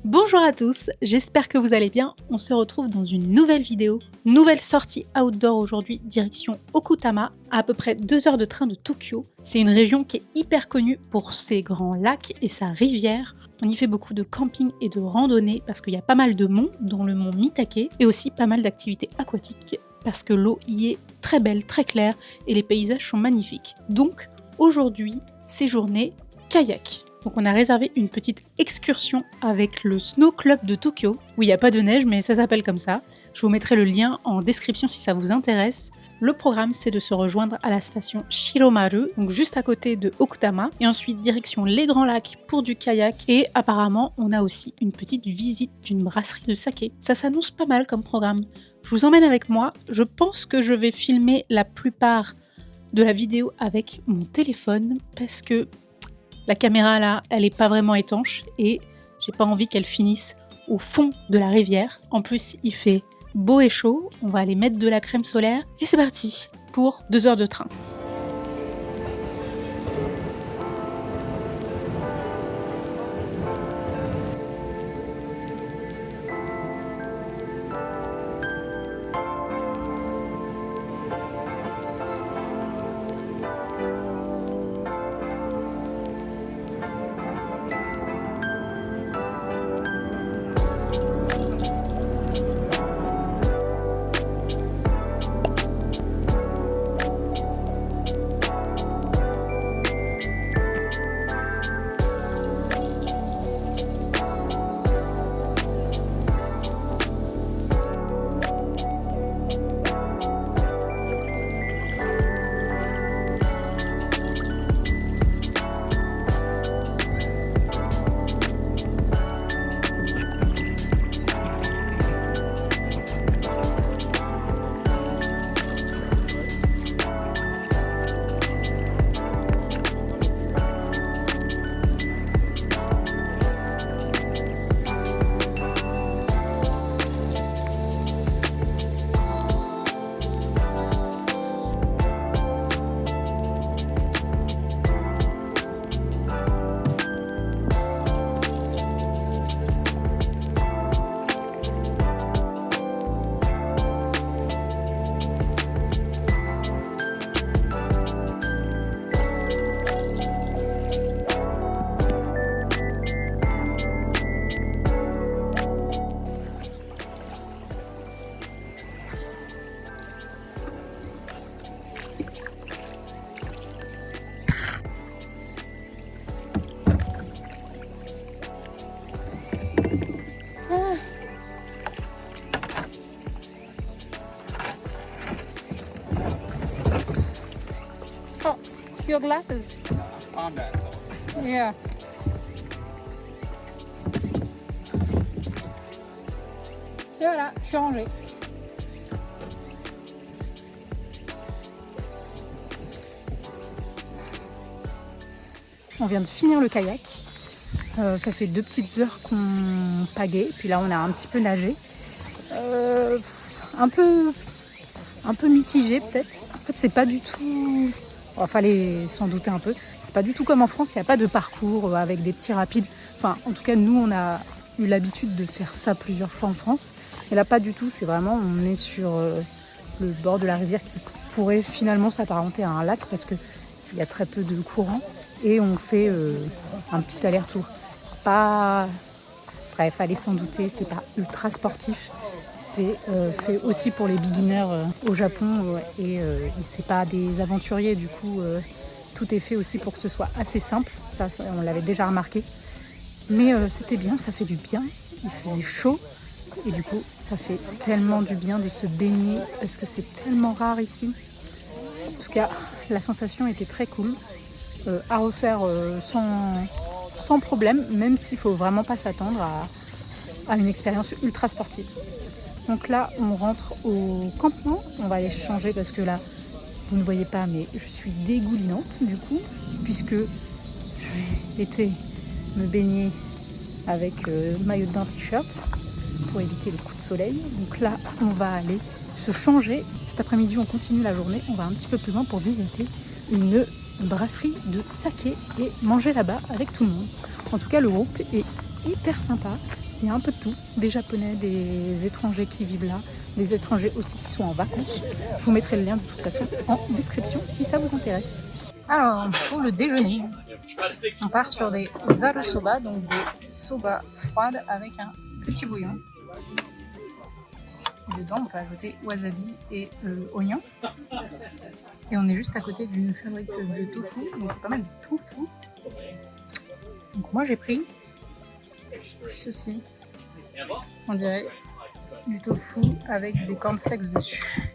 Bonjour à tous, j'espère que vous allez bien. On se retrouve dans une nouvelle vidéo. Nouvelle sortie outdoor aujourd'hui, direction Okutama, à peu près 2 heures de train de Tokyo. C'est une région qui est hyper connue pour ses grands lacs et sa rivière. On y fait beaucoup de camping et de randonnée parce qu'il y a pas mal de monts, dont le mont Mitake, et aussi pas mal d'activités aquatiques parce que l'eau y est très belle, très claire et les paysages sont magnifiques. Donc aujourd'hui, séjourner kayak. Donc on a réservé une petite excursion avec le Snow Club de Tokyo, où il n'y a pas de neige mais ça s'appelle comme ça. Je vous mettrai le lien en description si ça vous intéresse. Le programme c'est de se rejoindre à la station Shiromaru, donc juste à côté de Okutama, et ensuite direction les Grands Lacs pour du kayak, et apparemment on a aussi une petite visite d'une brasserie de saké. Ça s'annonce pas mal comme programme. Je vous emmène avec moi, je pense que je vais filmer la plupart de la vidéo avec mon téléphone parce que la caméra là, elle est pas vraiment étanche et j'ai pas envie qu'elle finisse au fond de la rivière. En plus, il fait beau et chaud, on va aller mettre de la crème solaire et c'est parti pour 2 heures de train. Oh, your glasses. On that. Yeah. Et voilà, je suis rangée. On vient de finir le kayak. Ça fait 2 petites heures qu'on pagaie. Puis là, on a un petit peu nagé. Un peu mitigé peut-être. En fait, c'est pas du tout... Il fallait s'en douter un peu. C'est pas du tout comme en France, il n'y a pas de parcours avec des petits rapides. Enfin, en tout cas, nous, on a eu l'habitude de faire ça plusieurs fois en France. Et là, pas du tout. C'est vraiment, on est sur le bord de la rivière qui pourrait finalement s'apparenter à un lac parce qu'il y a très peu de courant. Et on fait un petit aller-retour. Bref, fallait s'en douter, c'est pas ultra sportif. C'est fait aussi pour les beginners au Japon et c'est pas des aventuriers, du coup tout est fait aussi pour que ce soit assez simple, ça on l'avait déjà remarqué, mais c'était bien, ça fait du bien, il faisait chaud et du coup ça fait tellement du bien de se baigner parce que c'est tellement rare ici. En tout cas la sensation était très cool, à refaire sans problème, même s'il faut vraiment pas s'attendre à une expérience ultra sportive. Donc là, on rentre au campement. On va aller changer parce que là, vous ne voyez pas, mais je suis dégoulinante du coup, puisque j'ai été me baigner avec maillot de bain, t-shirt, pour éviter les coups de soleil. Donc là, on va aller se changer. Cet après-midi, on continue la journée. On va un petit peu plus loin pour visiter une brasserie de saké et manger là-bas avec tout le monde. En tout cas, le groupe est hyper sympa. Il y a un peu de tout, des Japonais, des étrangers qui vivent là, des étrangers aussi qui sont en vacances. Je vous mettrai le lien de toute façon en description si ça vous intéresse. Alors, pour le déjeuner, on part sur des zaru soba, donc des soba froides avec un petit bouillon. Et dedans, on peut ajouter wasabi et oignon. Et on est juste à côté d'une fabrique de tofu, donc pas mal de tofu. Donc moi j'ai pris ceci, on dirait du tofu avec des cornflakes dessus,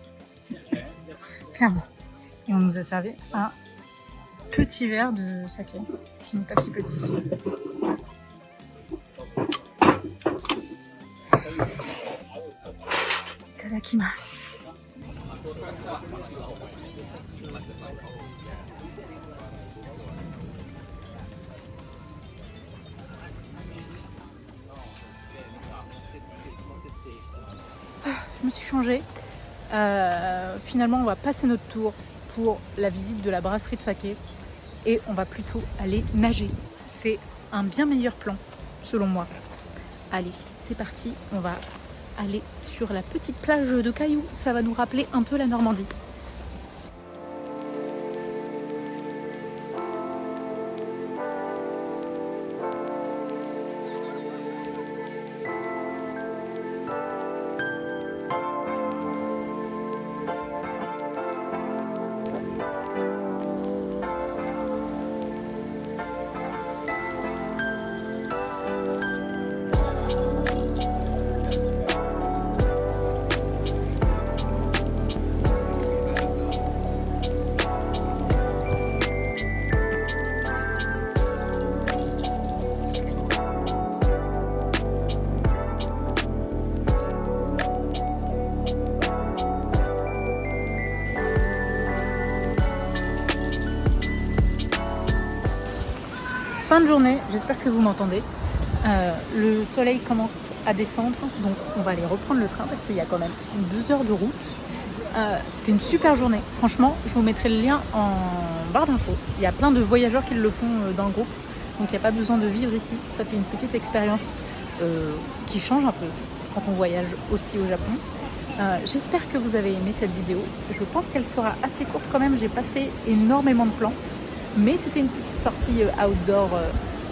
clairement. Et on nous a servi un petit verre de saké, qui n'est pas si petit. Itadakimasu. Je me suis changée. Finalement, on va passer notre tour pour la visite de la brasserie de saké et on va plutôt aller nager. C'est un bien meilleur plan, selon moi. Allez, c'est parti. On va aller sur la petite plage de cailloux. Ça va nous rappeler un peu la Normandie. Fin de journée, j'espère que vous m'entendez. Le soleil commence à descendre, donc on va aller reprendre le train parce qu'il y a quand même 2 heures de route. C'était une super journée, franchement, je vous mettrai le lien en barre d'infos. Il y a plein de voyageurs qui le font dans le groupe, donc il n'y a pas besoin de vivre ici. Ça fait une petite expérience qui change un peu quand on voyage aussi au Japon. J'espère que vous avez aimé cette vidéo. Je pense qu'elle sera assez courte quand même, j'ai pas fait énormément de plans. Mais c'était une petite sortie outdoor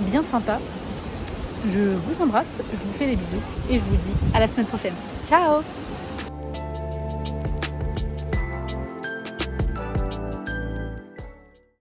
bien sympa. Je vous embrasse, je vous fais des bisous et je vous dis à la semaine prochaine. Ciao!